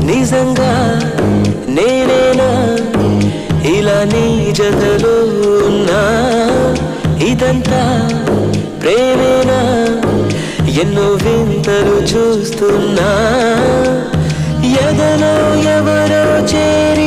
నిజంగా నేనేనా ఇలా నీ జతలో ఉన్నా? ఇదంతా ప్రేమేనా? ఎన్నో వింతలు చూస్తున్నా. ఎదలో ఎవరో చేరి